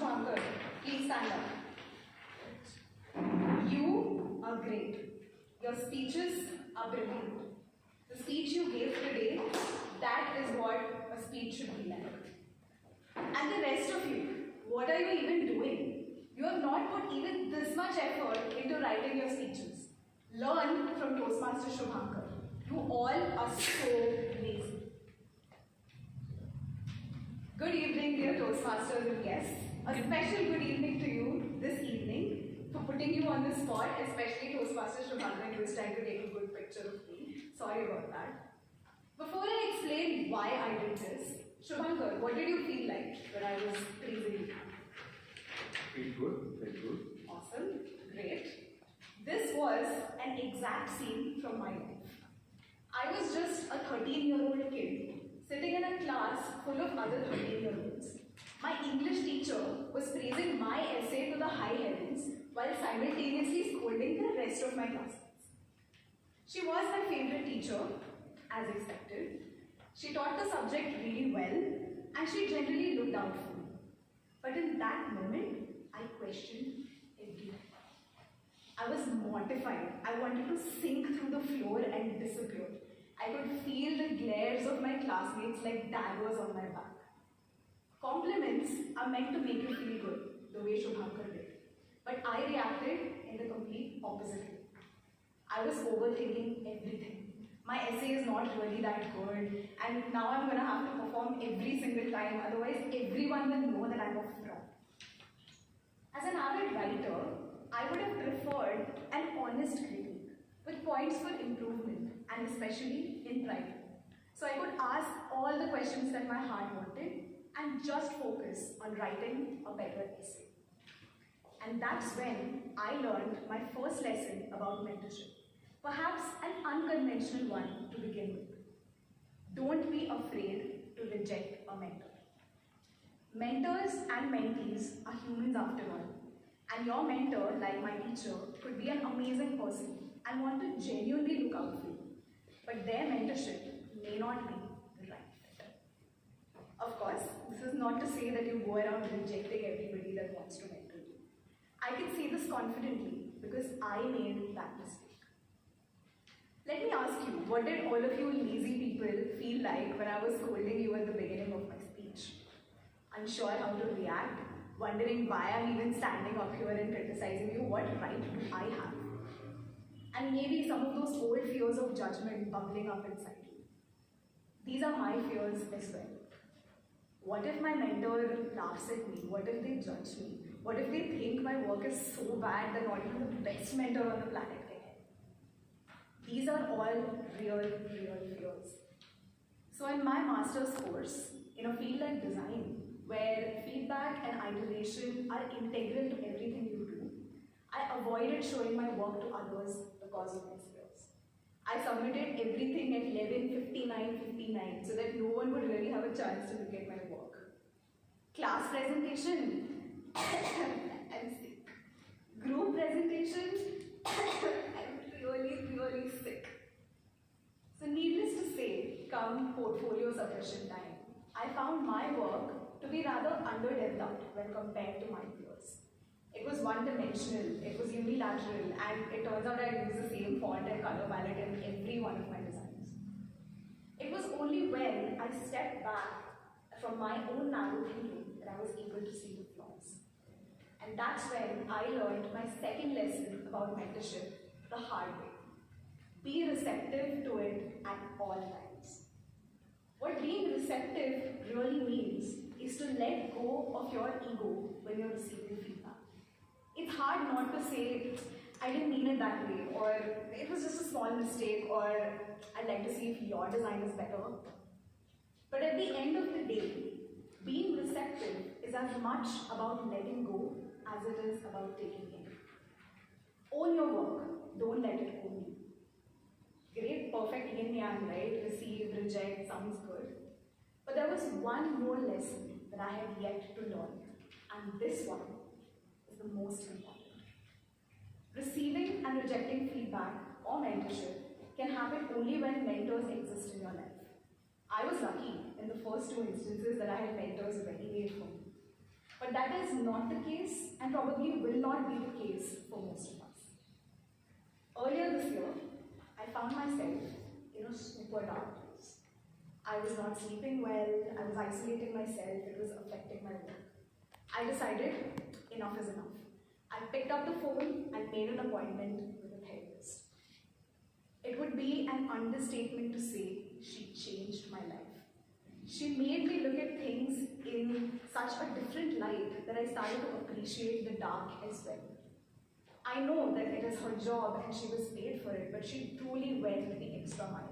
Shubhankar, please stand up. You are great. Your speeches are brilliant. The speech you gave today, that is what a speech should be like. And the rest of you, what are you even doing? You have not put even this much effort into writing your speeches. Learn from Toastmasters Shubhankar. You all are so lazy. Good evening, dear Toastmasters and guests. A special good evening to you this evening for putting you on the spot, especially Toastmasters Shubhankar, who was trying to take a good picture of me. Sorry about that. Before I explain why I did this, Shubhankar, what did you feel like when I was praising you? Feel good, very good. Awesome, great. This was an exact scene from my life. I was just a 13-year-old kid sitting in a class full of other 13-year-olds. My English teacher was praising my essay to the high heavens while simultaneously scolding the rest of my classmates. She was my favorite teacher, as expected. She taught the subject really well and she generally looked out for me. But in that moment, I questioned everything. I was mortified. I wanted to sink through the floor and disappear. I could feel the glares of my classmates like daggers on my back. Compliments are meant to make you feel good, the way Shubhankar did. But I reacted in the complete opposite way. I was overthinking everything. My essay is not really that good, and now I'm going to have to perform every single time, otherwise everyone will know that I'm a fraud. As an avid writer, I would have preferred an honest critique with points for improvement, and especially in writing. So I could ask all the questions that my heart wanted and just focus on writing a better essay. And that's when I learned my first lesson about mentorship. Perhaps an unconventional one to begin with. Don't be afraid to reject a mentor. Mentors and mentees are humans after all. And your mentor, like my teacher, could be an amazing person and want to genuinely look out for you. But their mentorship may not be the right fit. Of course, this is not to say that you go around rejecting everybody that wants to mentor you. I can say this confidently because I made that mistake. Let me ask you, what did all of you lazy people feel like when I was scolding you at the beginning of my speech? Unsure how to react, wondering why I'm even standing up here and criticizing you, what right do I have? And maybe some of those old fears of judgment bubbling up inside you. These are my fears as well. What if my mentor laughs at me? What if they judge me? What if they think my work is so bad that not even the best mentor on the planet can help? These are all real fears. So in my master's course, in a field like design, where feedback and iteration are integral to everything you do, I avoided showing my work to others because of my fears. I submitted everything at 11:59:59 so that no one would really have a chance to look at my work. Class presentation, I'm sick. Group presentation, I'm really sick. So needless to say, come portfolio submission time, I found my work to be rather underdeveloped when compared to my peers. It was one-dimensional, it was unilateral, and it turns out I used the same font and color palette in every one of my designs. It was only when I stepped back from my own narrow thinking that I was able to see the flaws. And that's when I learned my second lesson about mentorship the hard way. Be receptive to it at all times. What being receptive really means is to let go of your ego when you're receiving feedback. It's hard not to say, I didn't mean it that way, or it was just a small mistake, or I'd like to see if your design is better. But at the end of the day, being receptive is as much about letting go as it is about taking in. Own your work, don't let it own you. Great, perfect yin yang, right? Receive, reject, sounds good. But there was one more lesson that I had yet to learn, and this one is the most important. Receiving and rejecting feedback or mentorship can happen only when mentors exist in your life. I was lucky in the first two instances that I had mentors ready made for me. But that is not the case and probably will not be the case for most of us. Earlier this year, I found myself in a super dark place. I was not sleeping well, I was isolating myself, it was affecting my work. I decided enough is enough. I picked up the phone and made an appointment with a therapist. It would be an understatement to say she changed my life. She made me look at things in such a different light that I started to appreciate the dark as well. I know that it is her job and she was paid for it, but she truly went the extra mile.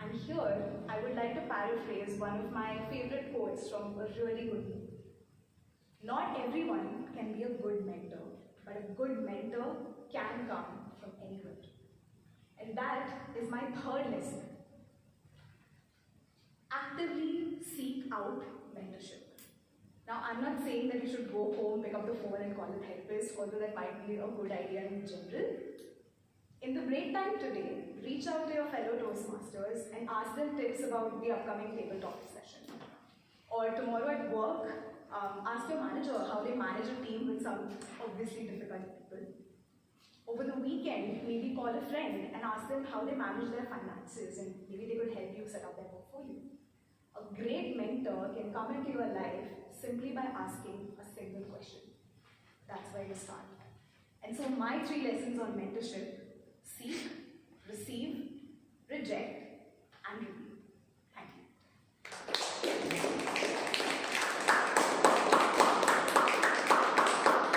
And here, I would like to paraphrase one of my favorite quotes from a really good book. Not everyone can be a good mentor, but a good mentor can come from anywhere. And that is my third lesson. Actively seek out mentorship. Now, I'm not saying that you should go home, pick up the phone and call a therapist, although that might be a good idea in general. In the break time today, reach out to your fellow Toastmasters and ask them tips about the upcoming tabletop session. Or tomorrow at work, ask your manager how they manage a team with some obviously difficult people. Over the weekend, maybe call a friend and ask them how they manage their finances and maybe they could help you set up their portfolio. A great mentor can come into your life simply by asking a single question. That's where you start. And so my 3 lessons on mentorship: seek, receive, reject,